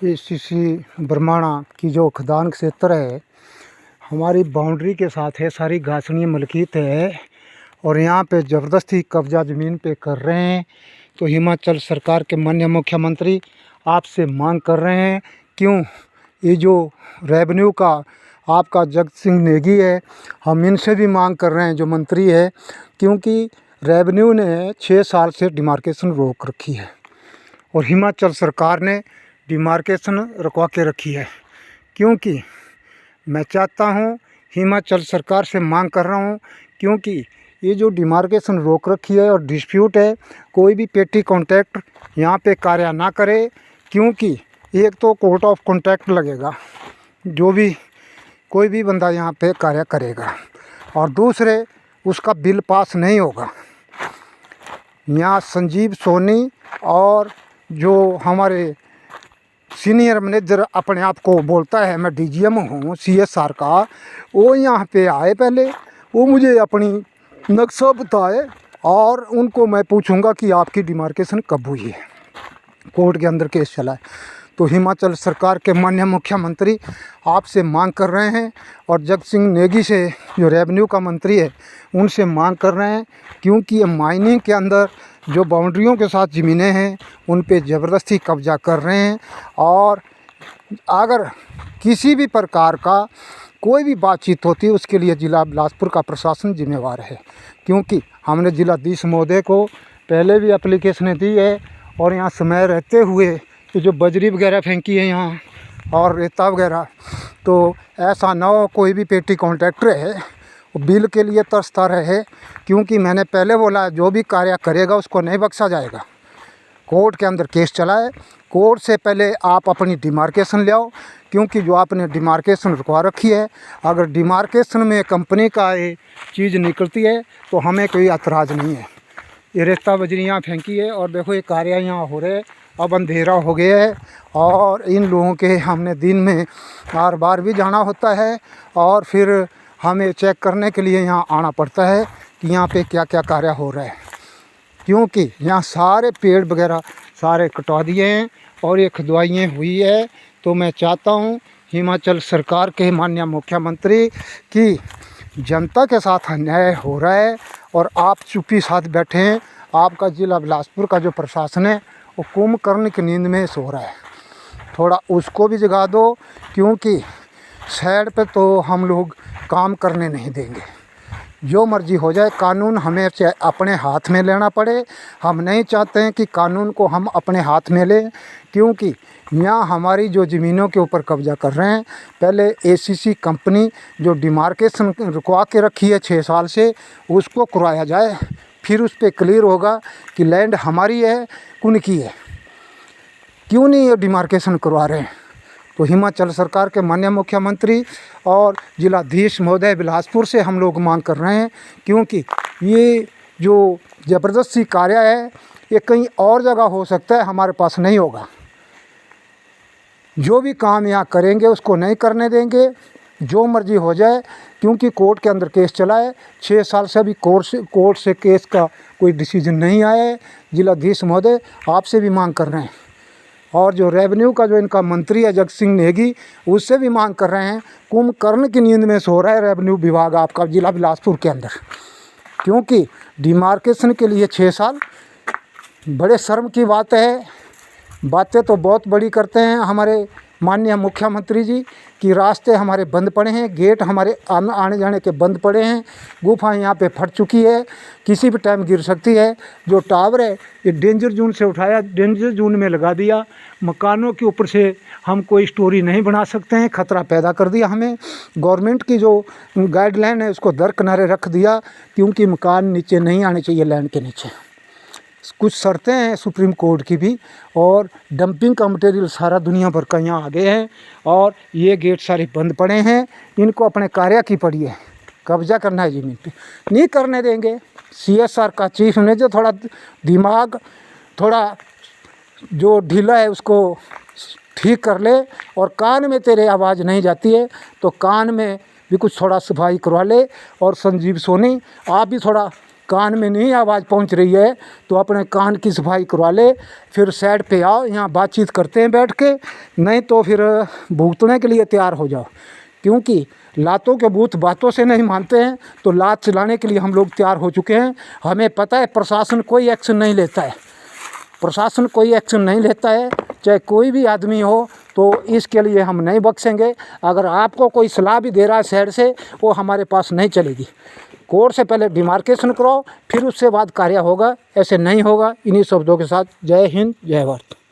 ACC Barmana की जो खदान क्षेत्र है, हमारी बाउंड्री के साथ है, सारी घासनी मलकीत है और यहाँ पे ज़बरदस्ती कब्जा ज़मीन पे कर रहे हैं। तो हिमाचल सरकार के माननीय मुख्यमंत्री आपसे मांग कर रहे हैं, क्यों ये जो रेवेन्यू का आपका जगत सिंह नेगी है, हम इनसे भी मांग कर रहे हैं जो मंत्री है, क्योंकि रेवेन्यू ने 6 साल से डिमार्केशन रोक रखी है और हिमाचल सरकार ने डिमार्केशन रुकवा के रखी है। क्योंकि मैं चाहता हूँ, हिमाचल सरकार से मांग कर रहा हूँ, क्योंकि ये जो डिमार्केशन रोक रखी है और डिस्प्यूट है, कोई भी पेटी कॉन्ट्रैक्ट यहाँ पे कार्य ना करे, क्योंकि एक तो कोर्ट ऑफ कॉन्ट्रैक्ट लगेगा जो भी कोई भी बंदा यहाँ पे कार्य करेगा, और दूसरे उसका बिल पास नहीं होगा। यहाँ संजीव सोनी और जो हमारे सीनियर मैनेजर अपने आप को बोलता है मैं डीजीएम हूँ सीएसआर का, वो यहाँ पे आए, पहले वो मुझे अपनी नक्शा बताए और उनको मैं पूछूंगा कि आपकी डिमार्केशन कब हुई है। कोर्ट के अंदर केस चला है। तो हिमाचल सरकार के माननीय मुख्यमंत्री आपसे मांग कर रहे हैं और जगत सिंह नेगी से जो रेवेन्यू का मंत्री है उनसे मांग कर रहे हैं, क्योंकि ये माइनिंग के अंदर जो बाउंड्रियों के साथ ज़मीनें हैं उन पे ज़बरदस्ती कब्जा कर रहे हैं। और अगर किसी भी प्रकार का कोई भी बातचीत होती है उसके लिए ज़िला बिलासपुर का प्रशासन जिम्मेवार है, क्योंकि हमने जिलाधीश महोदय को पहले भी एप्लीकेशन दी है और यहाँ समय रहते हुए तो जो बजरी वगैरह फेंकी है यहाँ और रेता वगैरह, तो ऐसा ना हो कोई भी पेटी कॉन्ट्रैक्टर है वो बिल के लिए तरसता रहे, क्योंकि मैंने पहले बोला जो भी कार्य करेगा उसको नहीं बख्शा जाएगा। कोर्ट के अंदर केस चला है, कोर्ट से पहले आप अपनी डिमार्केशन ले आओ, क्योंकि जो आपने डिमार्केशन रुकवा रखी है, अगर डिमार्केशन में कंपनी का ये चीज़ निकलती है तो हमें कोई एतराज़ नहीं है। ये रेता बजरी यहाँ फेंकी है और देखो ये कार्य यहाँ हो रहे, अब अंधेरा हो गया है और इन लोगों के हमने दिन में बार बार भी जाना होता है और फिर हमें चेक करने के लिए यहाँ आना पड़ता है कि यहाँ पे क्या क्या कार्य हो रहा है, क्योंकि यहाँ सारे पेड़ वगैरह सारे कटवा दिए हैं और ये खुदवाइयाँ हुई है। तो मैं चाहता हूँ हिमाचल सरकार के माननीय मुख्यमंत्री की जनता के साथ अन्याय हो रहा है और आप चुप्पी साथ बैठे हैं। आपका ज़िला बिलासपुर का जो प्रशासन है वो कुंभकर्ण की नींद में सो रहा है, थोड़ा उसको भी जगा दो, क्योंकि साइड पे तो हम लोग काम करने नहीं देंगे। जो मर्जी हो जाए, कानून हमें अपने हाथ में लेना पड़े। हम नहीं चाहते हैं कि कानून को हम अपने हाथ में लें, क्योंकि यहाँ हमारी जो ज़मीनों के ऊपर कब्जा कर रहे हैं, पहले एसीसी कंपनी जो डिमार्केशन रुकवा के रखी है 6 साल से, उसको करवाया जाए, फिर उस पर क्लियर होगा कि लैंड हमारी है उनकी है। क्यों नहीं ये डिमार्केशन करवा रहे हैं? तो हिमाचल सरकार के माननीय मुख्यमंत्री और जिलाधीश महोदय बिलासपुर से हम लोग मांग कर रहे हैं, क्योंकि ये जो ज़बरदस्ती कार्य है ये कहीं और जगह हो सकता है, हमारे पास नहीं होगा। जो भी काम यहाँ करेंगे उसको नहीं करने देंगे, जो मर्जी हो जाए, क्योंकि कोर्ट के अंदर केस चला है 6 साल से, अभी कोर्ट से केस का कोई डिसीजन नहीं आया है। जिलाधीश महोदय आपसे भी मांग कर रहे हैं और जो रेवेन्यू का जो इनका मंत्री है जगत सिंह नेगी, उससे भी मांग कर रहे हैं। कुंभकर्ण की नींद में सो रहा है रेवेन्यू विभाग आपका ज़िला बिलासपुर के अंदर, क्योंकि डिमार्केशन के लिए 6 साल बड़े शर्म की बात है। बातें तो बहुत बड़ी करते हैं हमारे माननीय मुख्यमंत्री जी कि रास्ते हमारे बंद पड़े हैं, गेट हमारे आने जाने के बंद पड़े हैं, गुफा यहाँ पे फट चुकी है, किसी भी टाइम गिर सकती है। जो टावर है ये डेंजर जोन से उठाया, डेंजर जोन में लगा दिया, मकानों के ऊपर से हम कोई स्टोरी नहीं बना सकते हैं, खतरा पैदा कर दिया हमें। गवर्नमेंट की जो गाइडलाइन है उसको दरकिनारे रख दिया, क्योंकि मकान नीचे नहीं आने चाहिए लैंड के नीचे। कुछ शर्तें हैं सुप्रीम कोर्ट की भी, और डंपिंग का मटेरियल सारा दुनिया भर का यहाँ आ गए हैं और ये गेट सारे बंद पड़े हैं। इनको अपने कार्य की पड़ी है, कब्जा करना है ज़मीन पे, नहीं करने देंगे। सीएसआर का चीफ मैनेजर थोड़ा दिमाग थोड़ा जो ढीला है उसको ठीक कर ले, और कान में तेरे आवाज़ नहीं जाती है तो कान में भी कुछ थोड़ा सफाई करवा ले। और संजीव सोनी आप भी थोड़ा कान में नहीं आवाज़ पहुंच रही है तो अपने कान की सफाई करवा ले, फिर साइड पे आओ, यहाँ बातचीत करते हैं बैठ के, नहीं तो फिर भुगतने के लिए तैयार हो जाओ। क्योंकि लातों के बूथ बातों से नहीं मानते हैं, तो लात चलाने के लिए हम लोग तैयार हो चुके हैं। हमें पता है प्रशासन कोई एक्शन नहीं लेता है, प्रशासन कोई एक्शन नहीं लेता है, चाहे कोई भी आदमी हो, तो इसके लिए हम नहीं बख्शेंगे। अगर आपको कोई सलाह भी दे रहा है शहर से, वो हमारे पास नहीं चलेगी। कोर्ट से पहले डिमार्केशन करो, फिर उससे बाद कार्य होगा, ऐसे नहीं होगा। इन्हीं शब्दों के साथ जय हिंद, जय भारत।